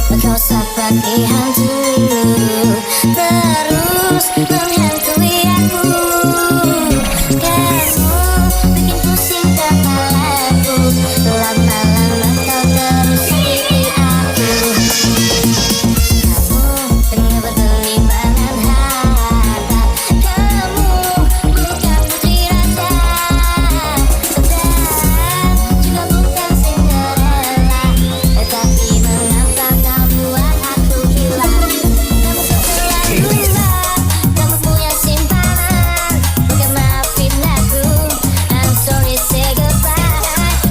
Kau seperti hantu terus menghantui aku. Kamu bikin pusing kepalaku. Lama-lama kau terus sakiti aku. Kamu tengah bergelimpangan harta. Kamu bukan putri raja, sedang juga bukan Cinderella. Tetapi mengapa kau buat aku gila? Kamu keterlaluan, kamu punya simpanan. Bukan maafin aku, I'm sorry say goodbye.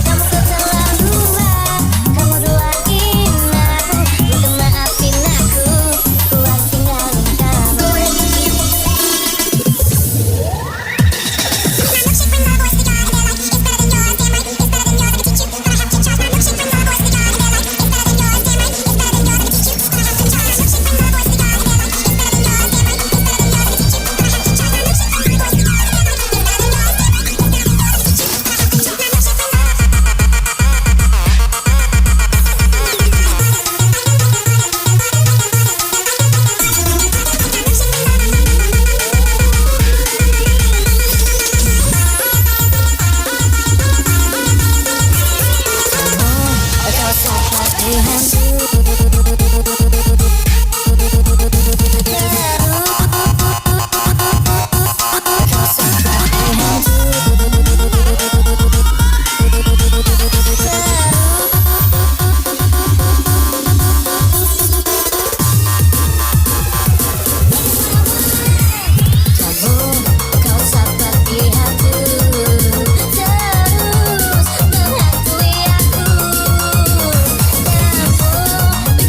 Kamu keterlaluan, kamu duain aku. Bukan maafin aku, buat tinggalin kamu. Kau seperti hantu Kau seperti hantu terus menghantui aku. Kamu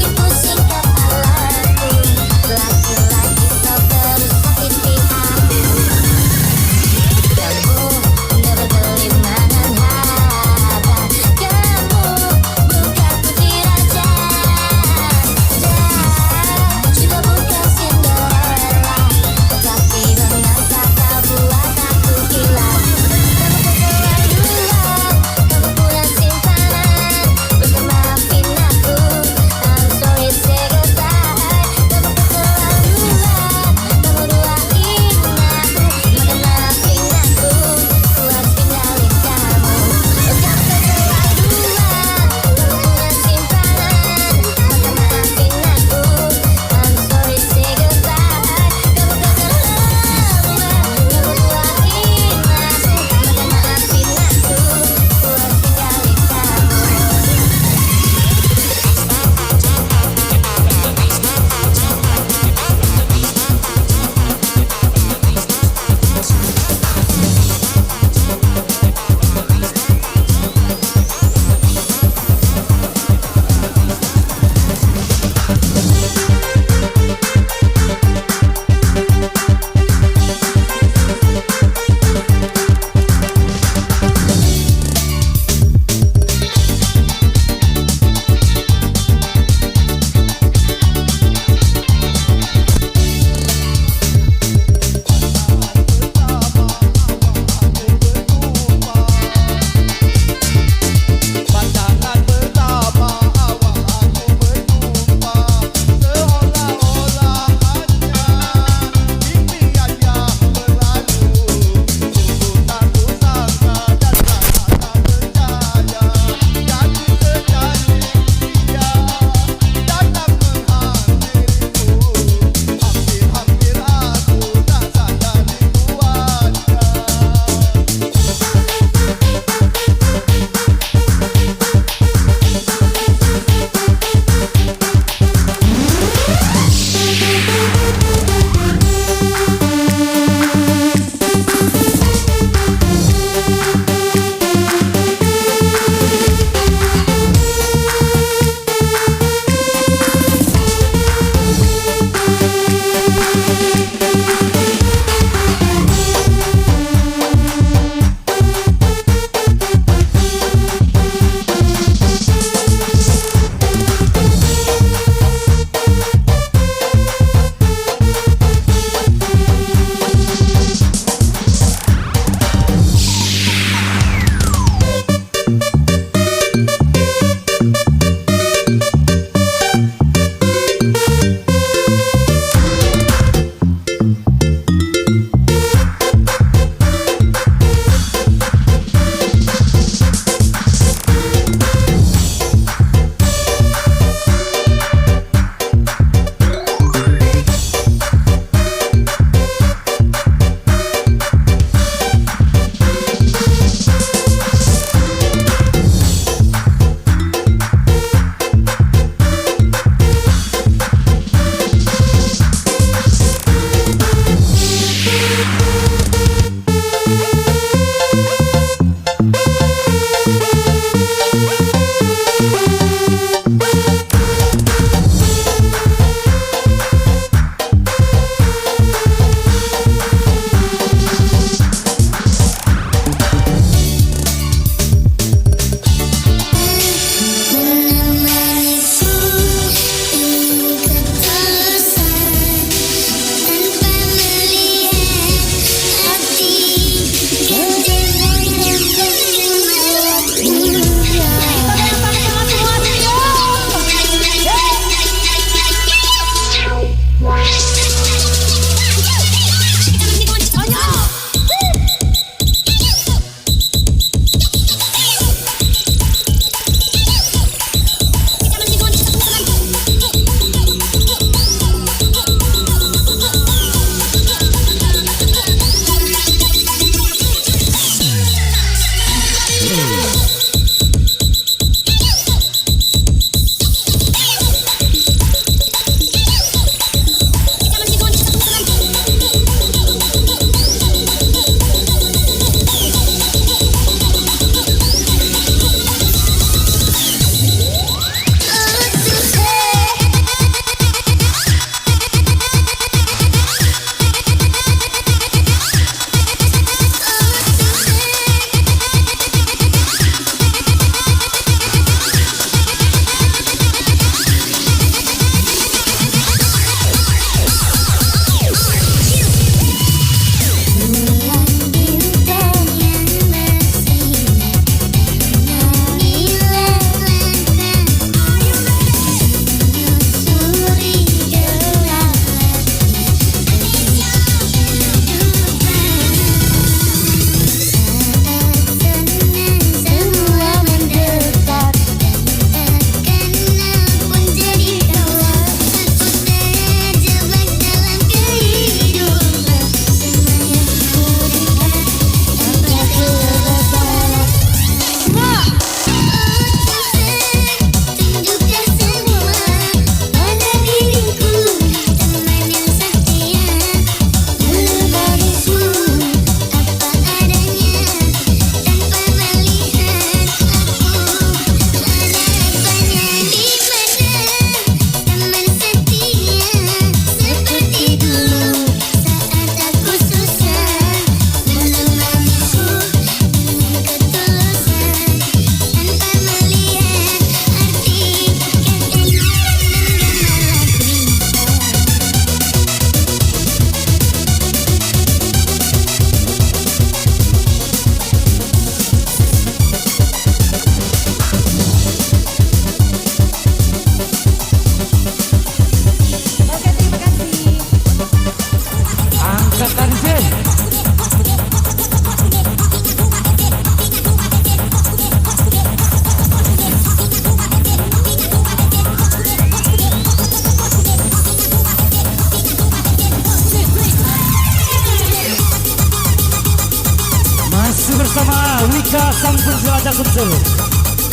diajak kecil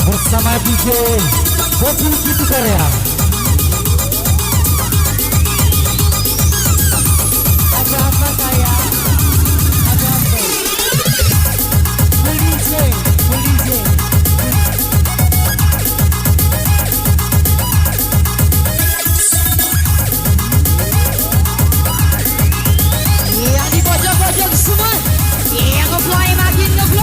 bersama DJ Bobby Gitu Korea. Ada apa saya? Ada apa? Polisi. Yang di pojok-pojok semua, yang nge-fly makin nge-fly.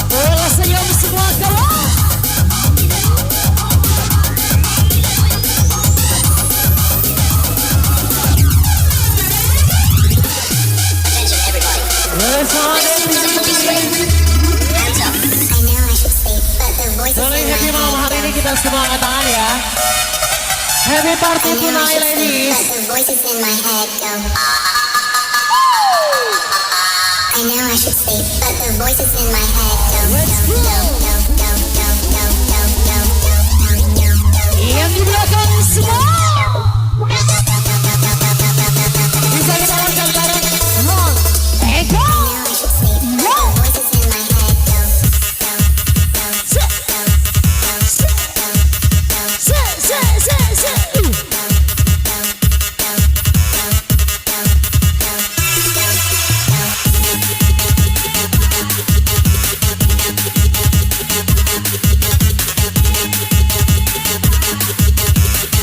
Boleh senyum semua kawan. Boleh happy malam hari ini kita semua angkat tangan ya. Happy party tonight ladies. I know I should sleep, but the voices in my head go. Yang di belakang semua. Bisa kita lakukan bareng. Ego.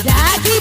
Daki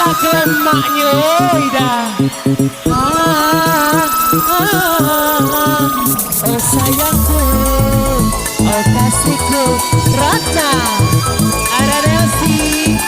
lah ke emaknya, dah. Oh sayangku, oh kasihku, Ratna, ada Nelsi.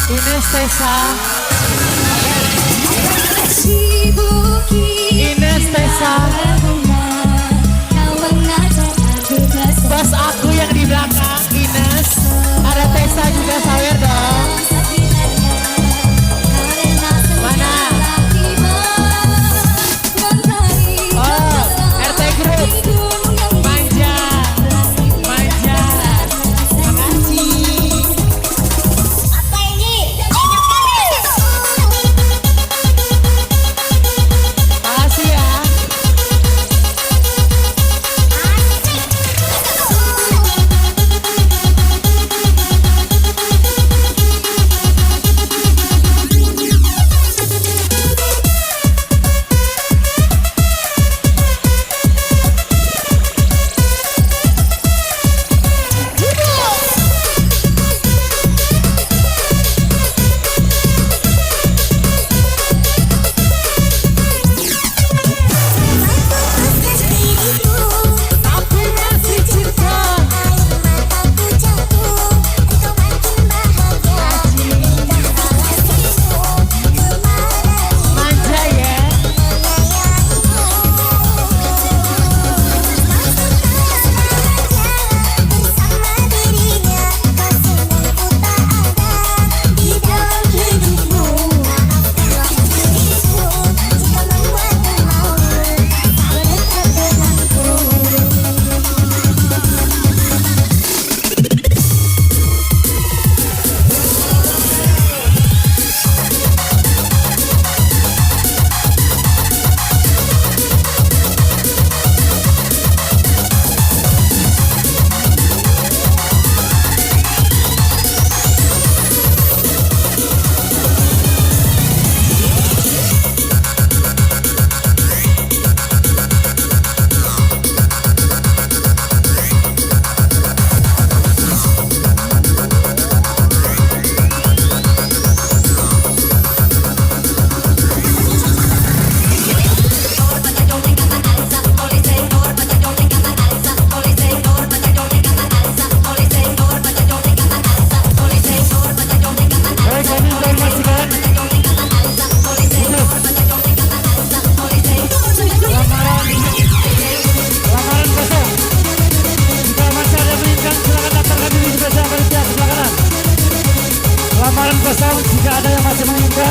Ines Tessa, Ines Tessa, bos aku yang di belakang Ines, ada Tessa juga sawer dong. Mana? Oh, RT Group. Manja, manja. Makasih. Makasih ya.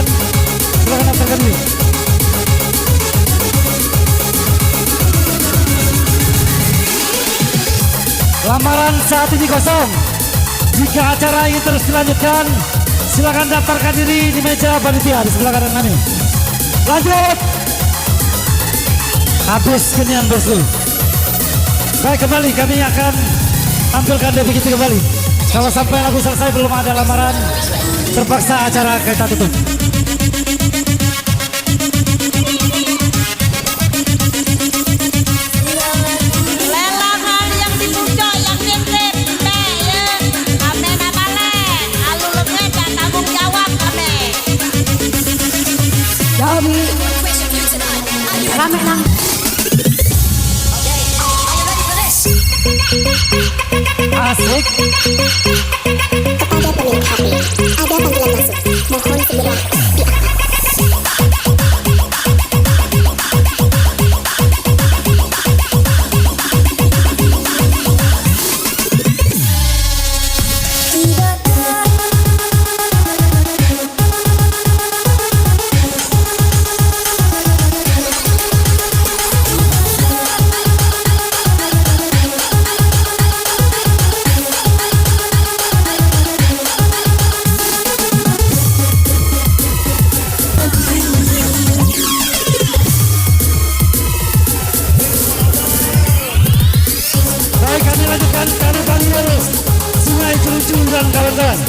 silakan daftarkan diri. Lamaran saat ini kosong. Jika acara ingin terus dilanjutkan, silakan daftarkan diri di meja panitia di sebelah kanan kami. Lanjut. Habis kenian bosku. Baik, kembali kami akan tampilkan begitu kembali. Kalau sampai lagu selesai belum ada lamaran, terpaksa acara kita tutup. Rame nang. Asik. Kepada pemilik HP, ada panggilan masuk. Mohon segera diangkat. Kami lanjutkan, kami panggil Sungai Jeruju dan kawan-kawan.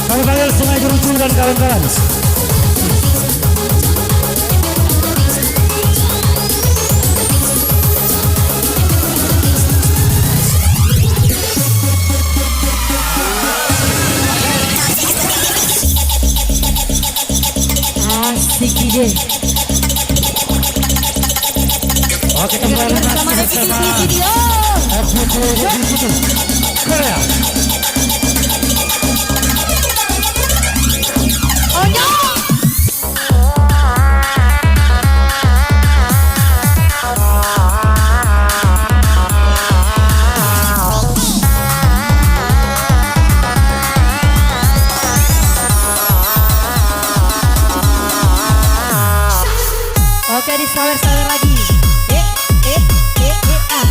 Kami panggil Sungai Jeruju dan kawan-kawan. Asik ide. Oke, kembali masih bersama FPP Review Korea. Oh no. Oke, di sawer-sawer lagi. Ah.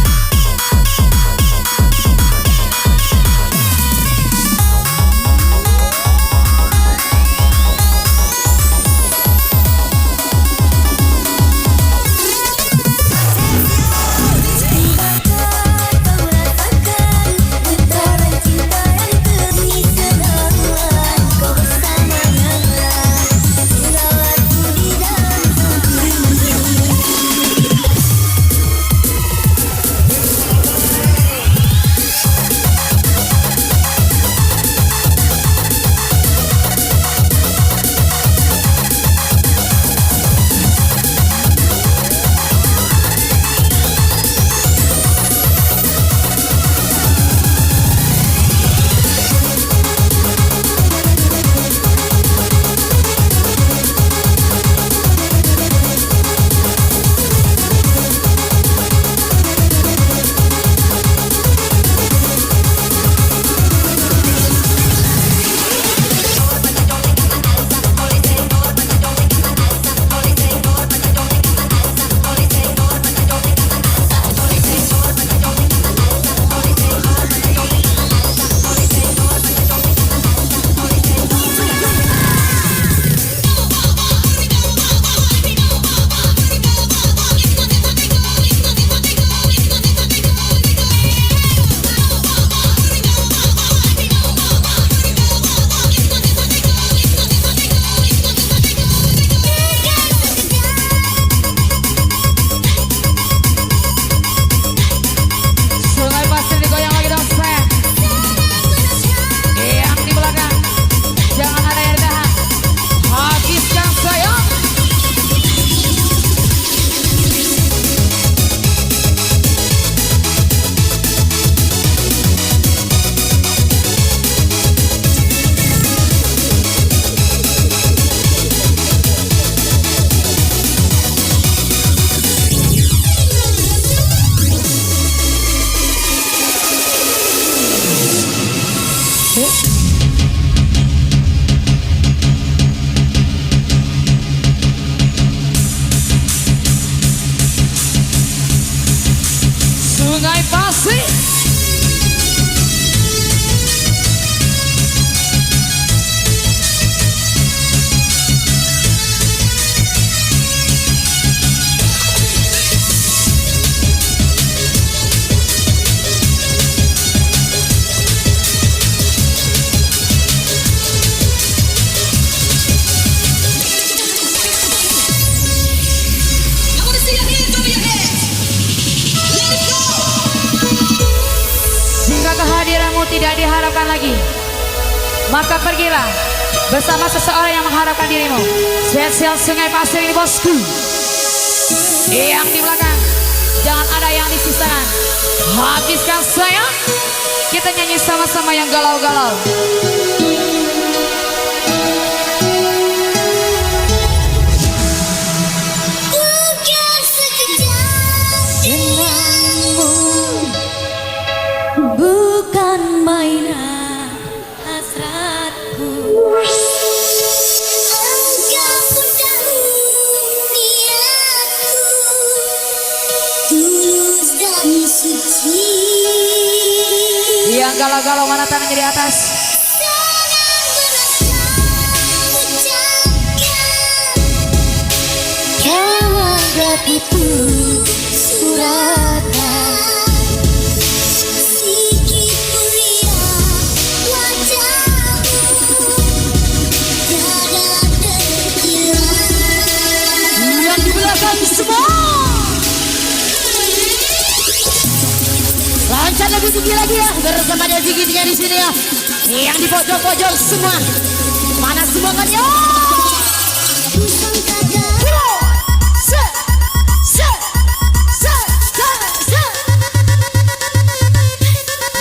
Sungai Pasir. Jika kehadiranmu tidak diharapkan lagi, maka pergilah bersama seseorang yang mengharapkan dirimu. Spesial Sungai Pasir ini bosku. Yang di belakang, jangan ada yang disisakan. Habiskan saya, kita nyanyi sama-sama yang galau-galau. Bukan sekejap denganmu, Bukan mainan hasratku. engkau pun tahu niatku tulus dan suci. Yang galau-galau mana tangannya di atas? Kau anggap itu suratan, sikit mulia wajahmu, dada terkilat. Yang di belakang semua. Lancar lebih tinggi lagi ya, bersama dia tingginya di sini ya. Yang di pojok-pojok semua. Mana semangatnya? Kusangka dah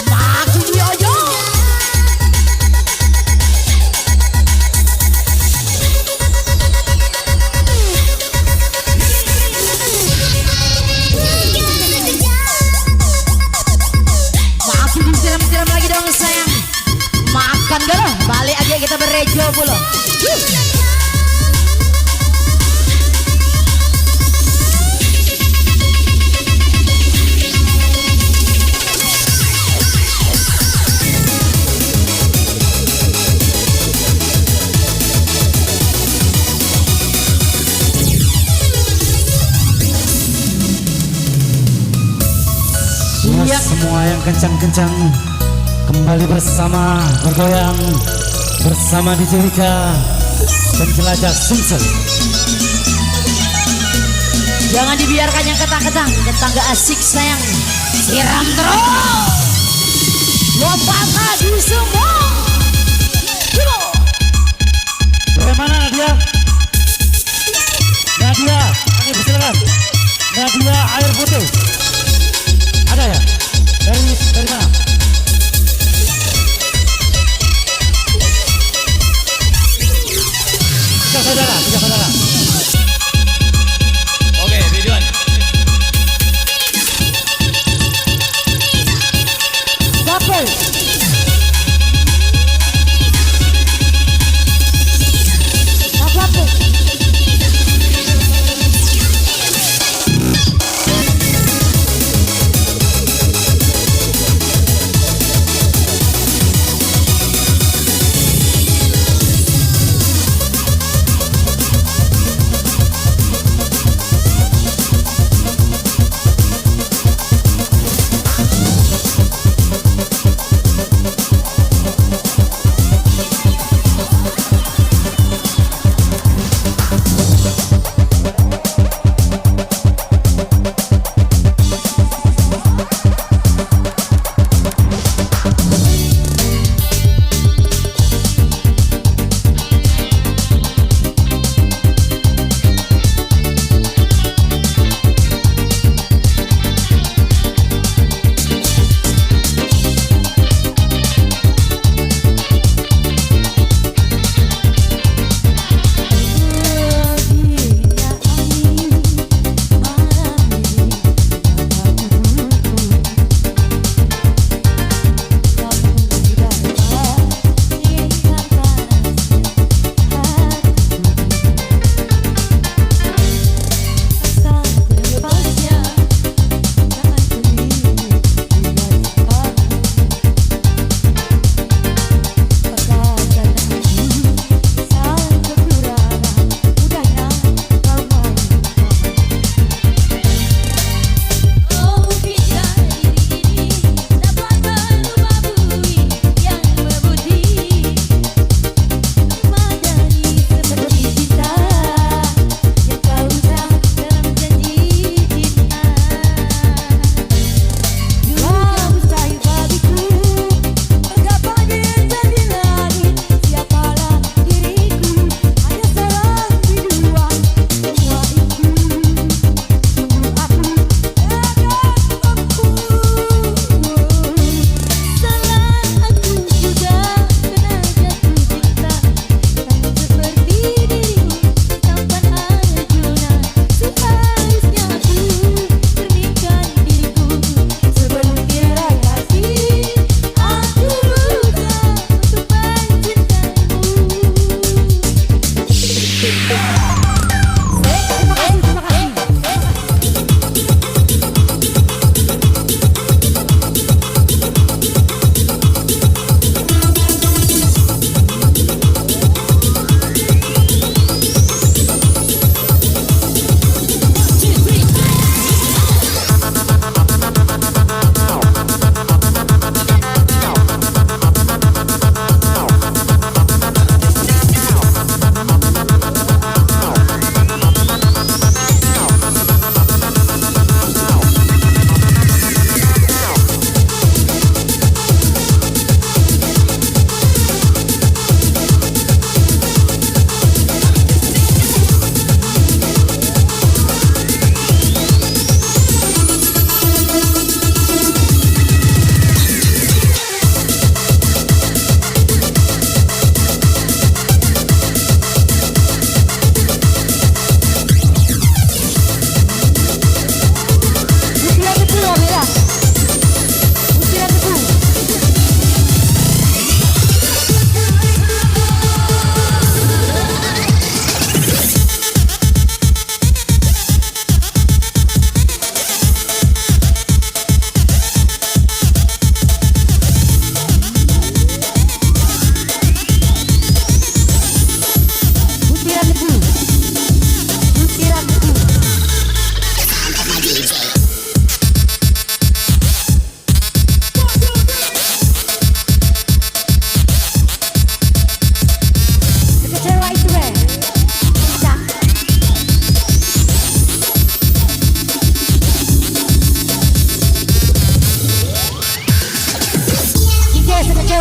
Makin di ojo. Makin disiram-siram lagi dong sayang. Makan gak lah, balik aja kita berejo pula. Ya, semua yang kencang-kencang kembali bersama bergoyang bersama DJ Wika penjelajah Sumsel. Jangan dibiarkan yang ketang-ketang, ketang gak asik sayang. Siram terus. Lompat lagi semua. Bagaimana Nadia? Nadia, kami persilakan. Nadia air putih. Ada ya? Dari mana? Tiga saudara. Oke, Ridwan.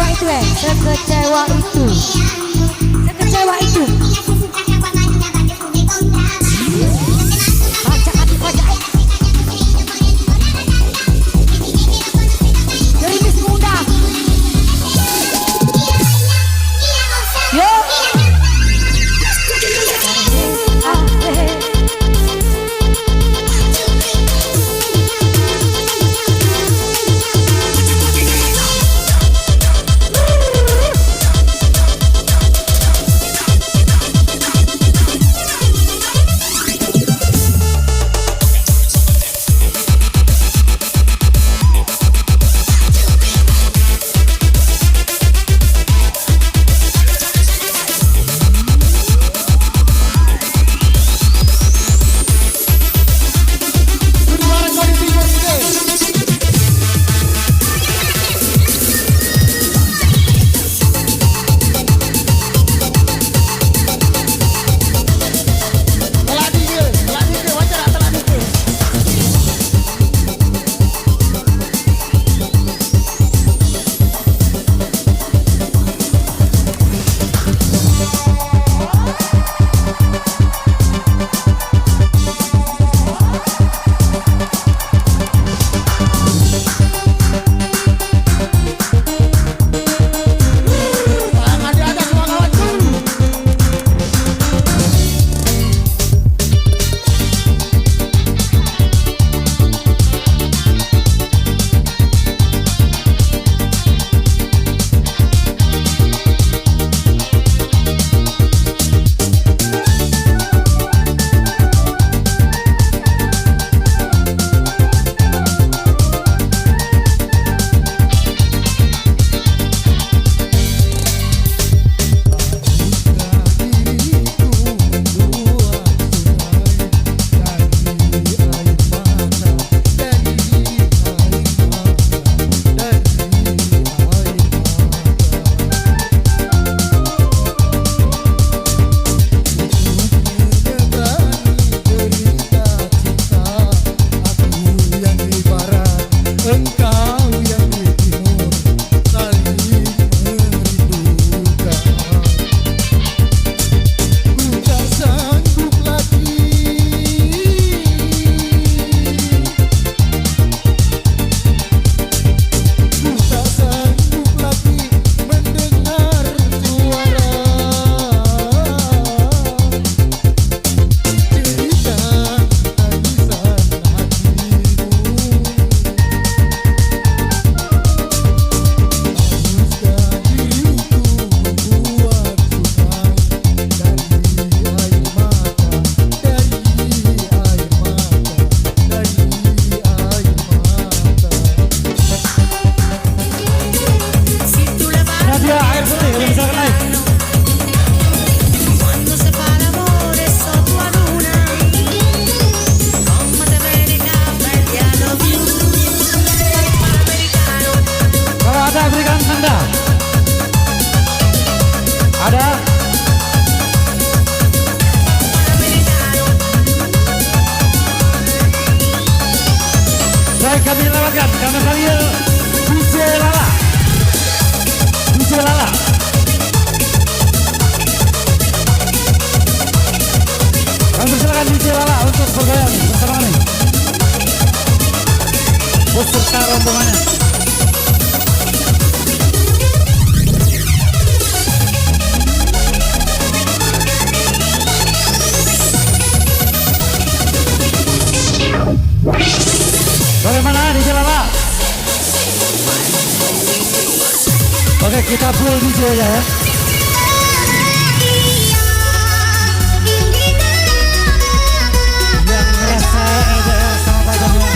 sekecewa itu sekecewa itu. Sekecewa itu. Pajak hati pajak. Gerimis muda. Yo. Baik, kami lewatkan karena panggil DJ Lala. DJ Lala. Kami persilakan DJ Lala untuk bergoyang bersama kami. Beserta rombongannya. Bagaimana DJ Lala? Oke, kita full DJ aja ya. Yang merasa LDR sama pacarnya.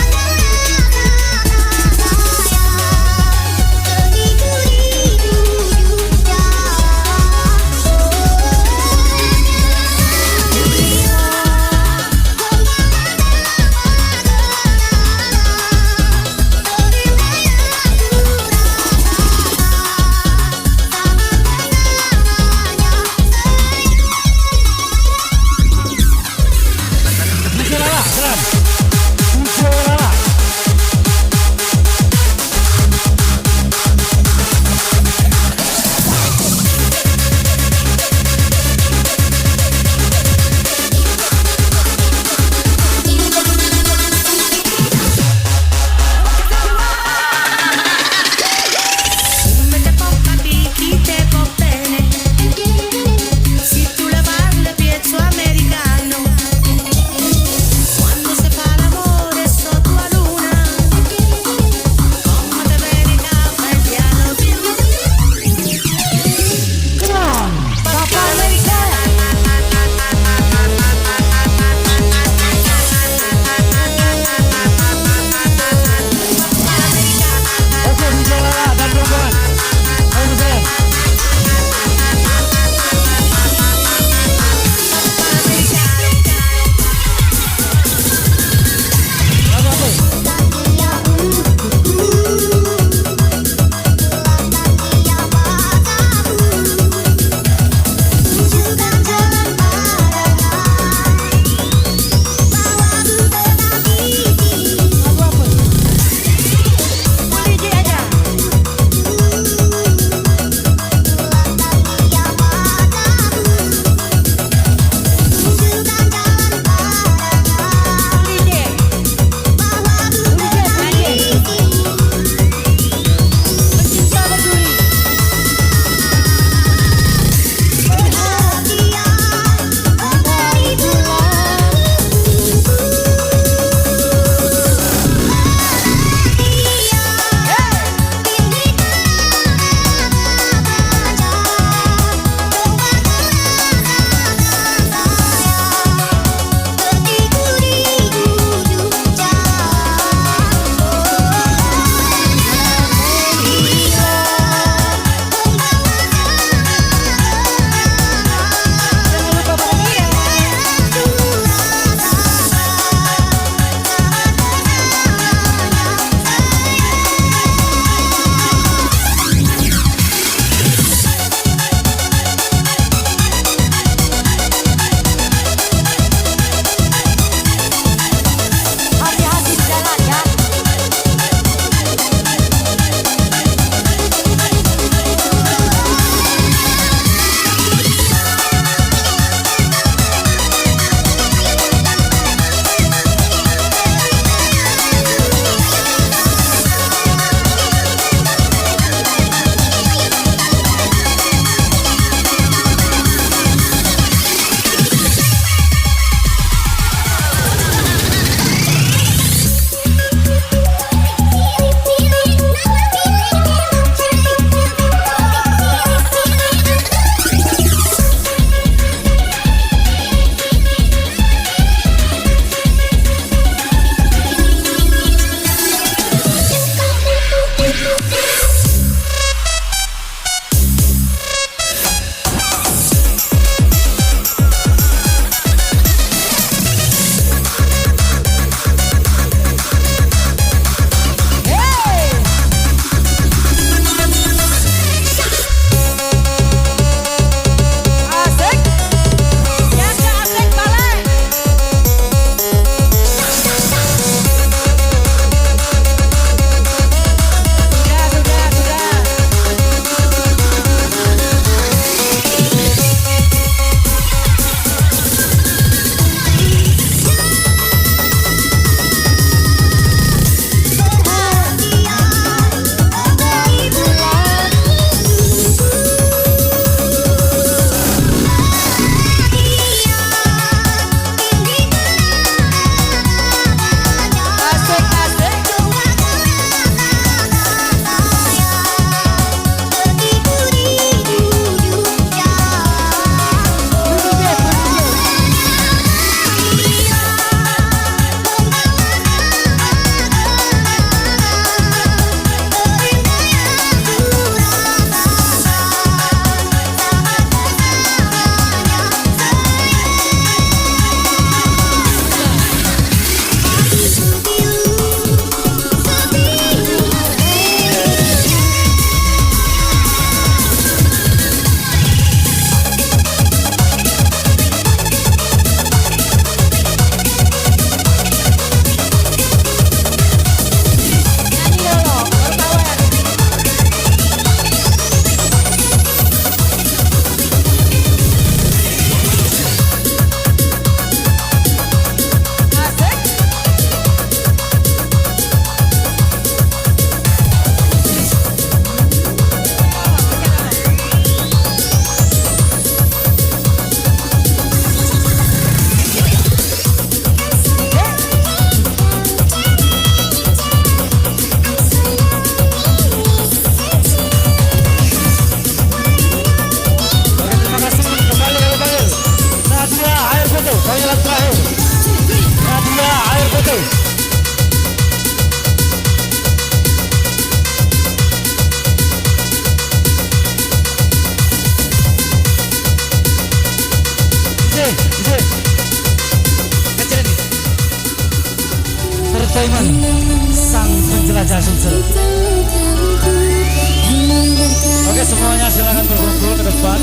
semuanya silakan berkumpul ke depan.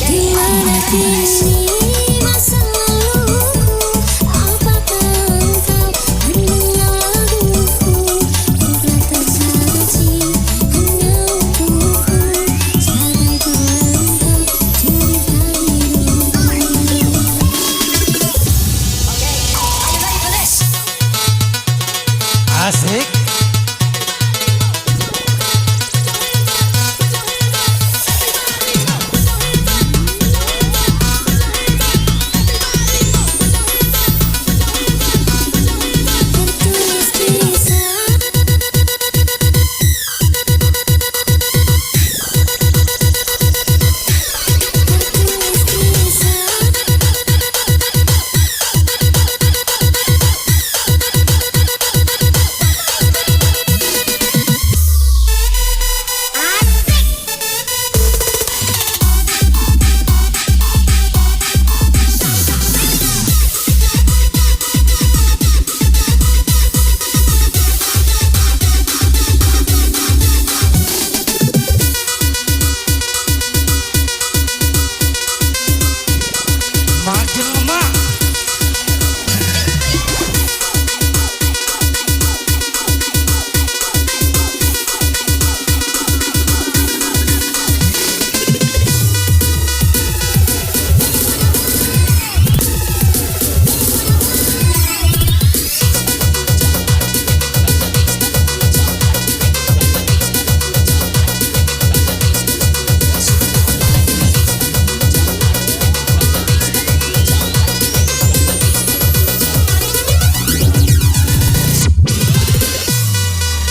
Dimana kini masa laluku, apakah engkau mendengar laguku yang telah tersaji hanya untukku, sebagai pelengkap cerita hidupku. Asik. Tertulis kisah, tertulis kisah. Makin lemah.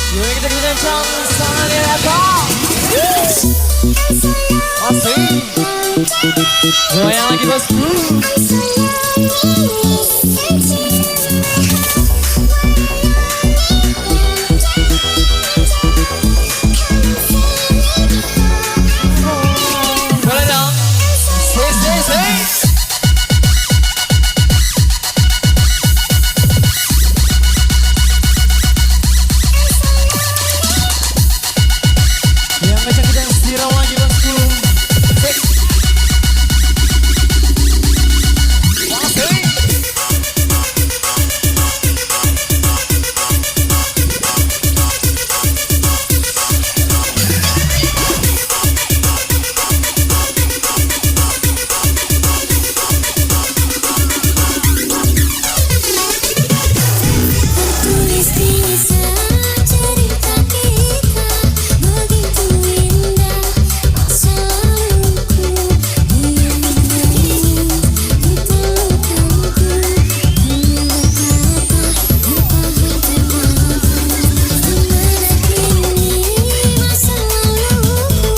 Yuk kita kencang sama dia datang. Asik. Goyang lagi bosku. Boleh dong. Say. Yang ngajak kita yang setirau lagi bosku. Asik. Tertulis kisah cerita kita, begitu indah masa laluku, dia menyanyi di pelukanku, hingga kata berpaling tembaku. Dimana kini masa laluku,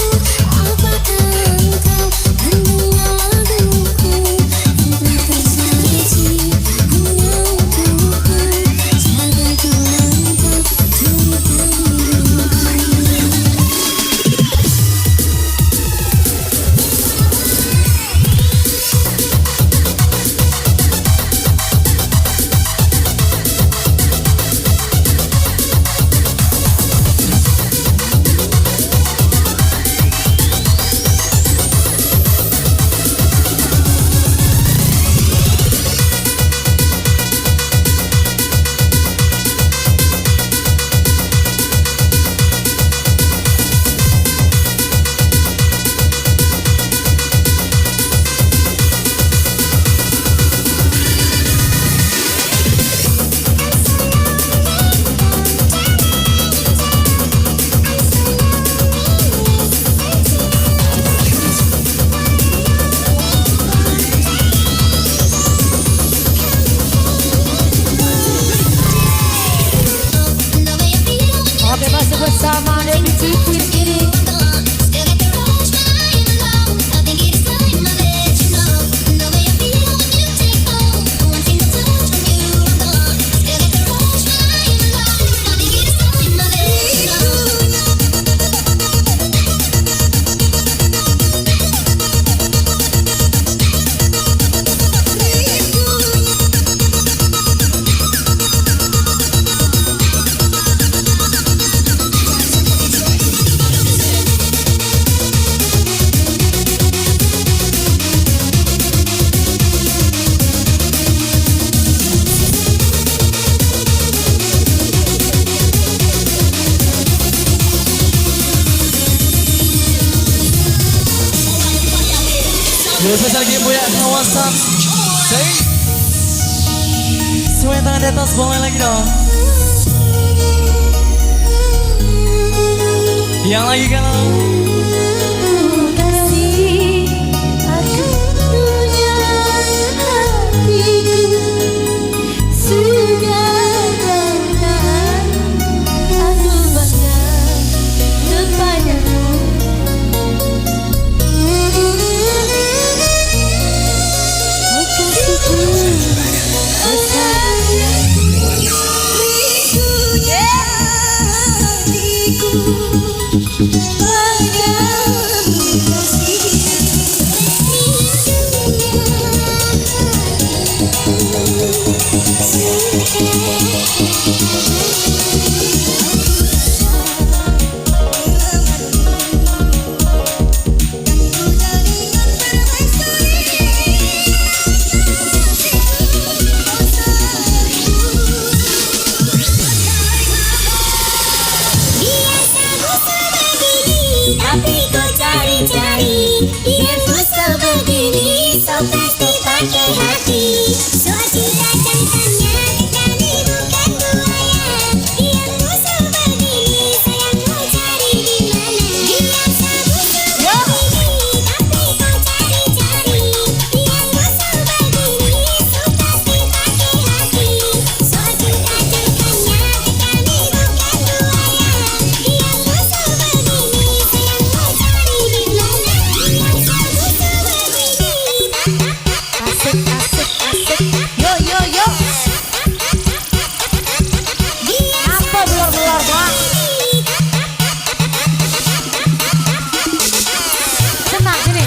apakah engkau mendengar laguku yang telah tersaji hanya untukku, sebagai pelengkap cerita hidupku. Oke, masih bersama Debbie Titin ini. Video spesial lagi Buya sama WhatsApp. Say. Semua yang tangan di atas, bawa lagi dong. Yang lagi kan? Tapi kau cari-cari info sebegini, so pasti pakai hati. Soal cinta jantannya kali bukan buaya. Info sebegini, sayang mau cari di mana? Biasa begini, tapi kau cari-cari info sebegini, so pasti pakai hati. Soal cinta jantannya kali bukan buaya. Info sebegini, sayang mau cari di mana? Asik, asik, asik. Yo, yo, yo. Apa belor-belor doang? Tenang, sini.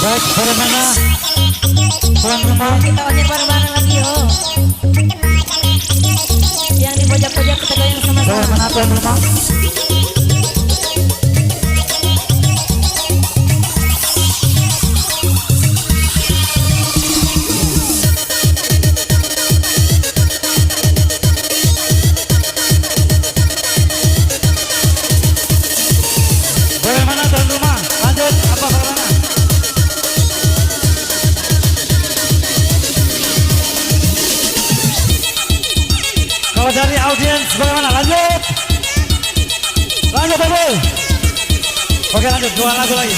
Baik, bagaimana tuan rumah? Kita wajib bareng-bareng lagi, yo. Yang di pojok-pojok kita goyang sama-sama. Bagaimana tuan rumah? Bagaimana tuan rumah? Lanjut, apa bagaimana? Kalau dari audiens bagaimana? Lanjut. Lanjut, Babu. Oke, lanjut. Dua lagu lagi.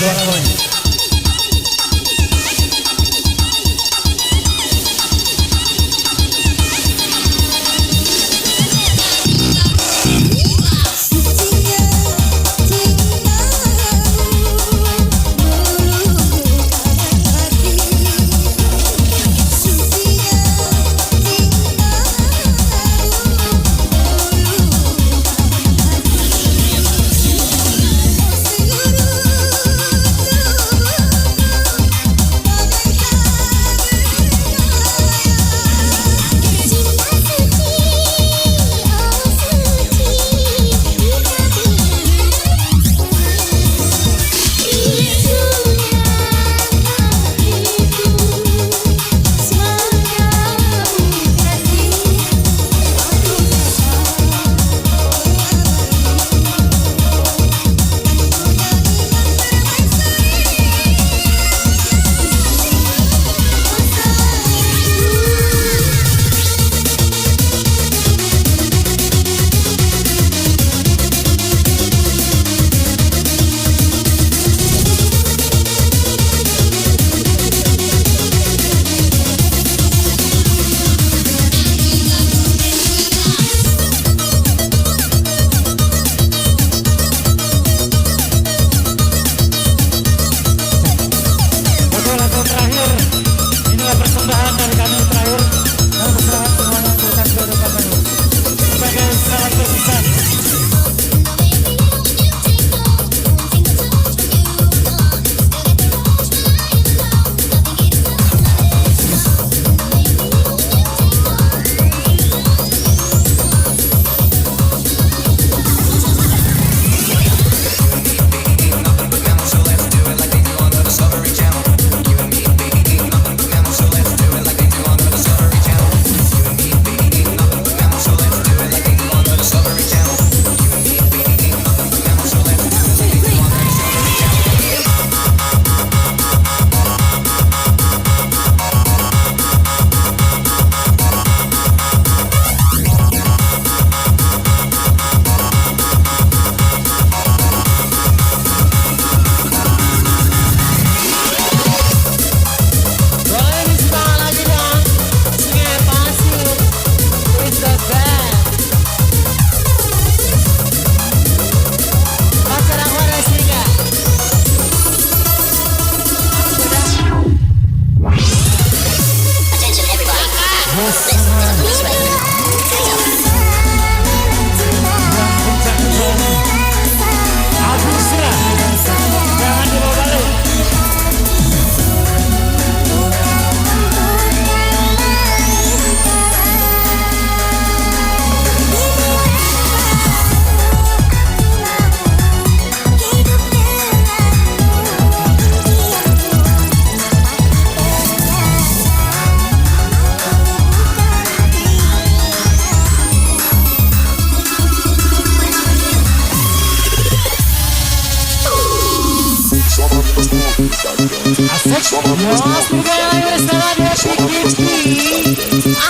Asik. Mas bergaya lagi bersama dia Piki.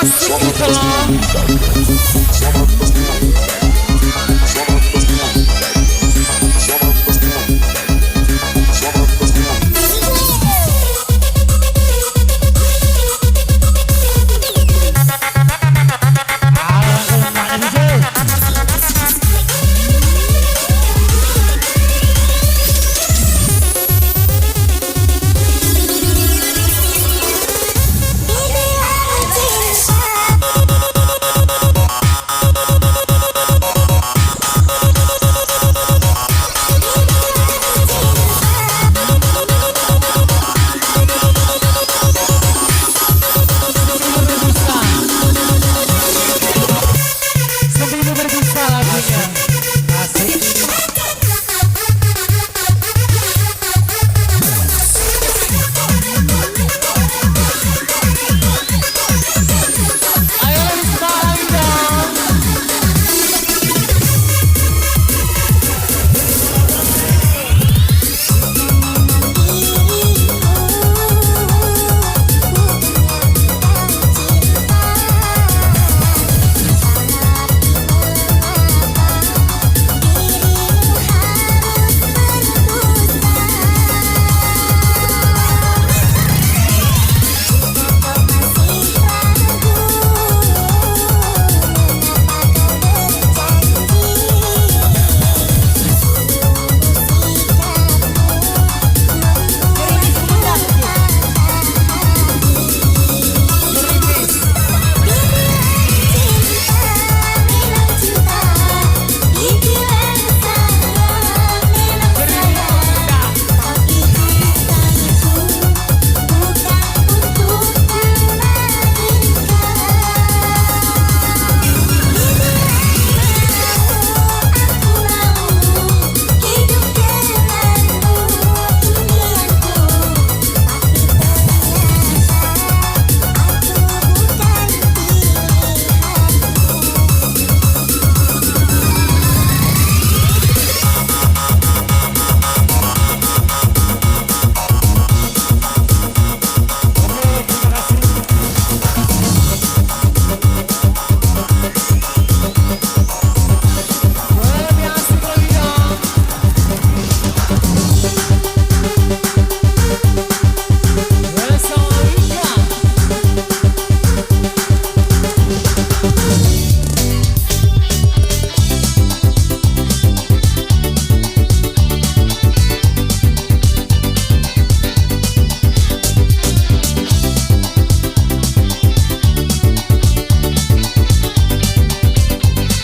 Asik gitu loh.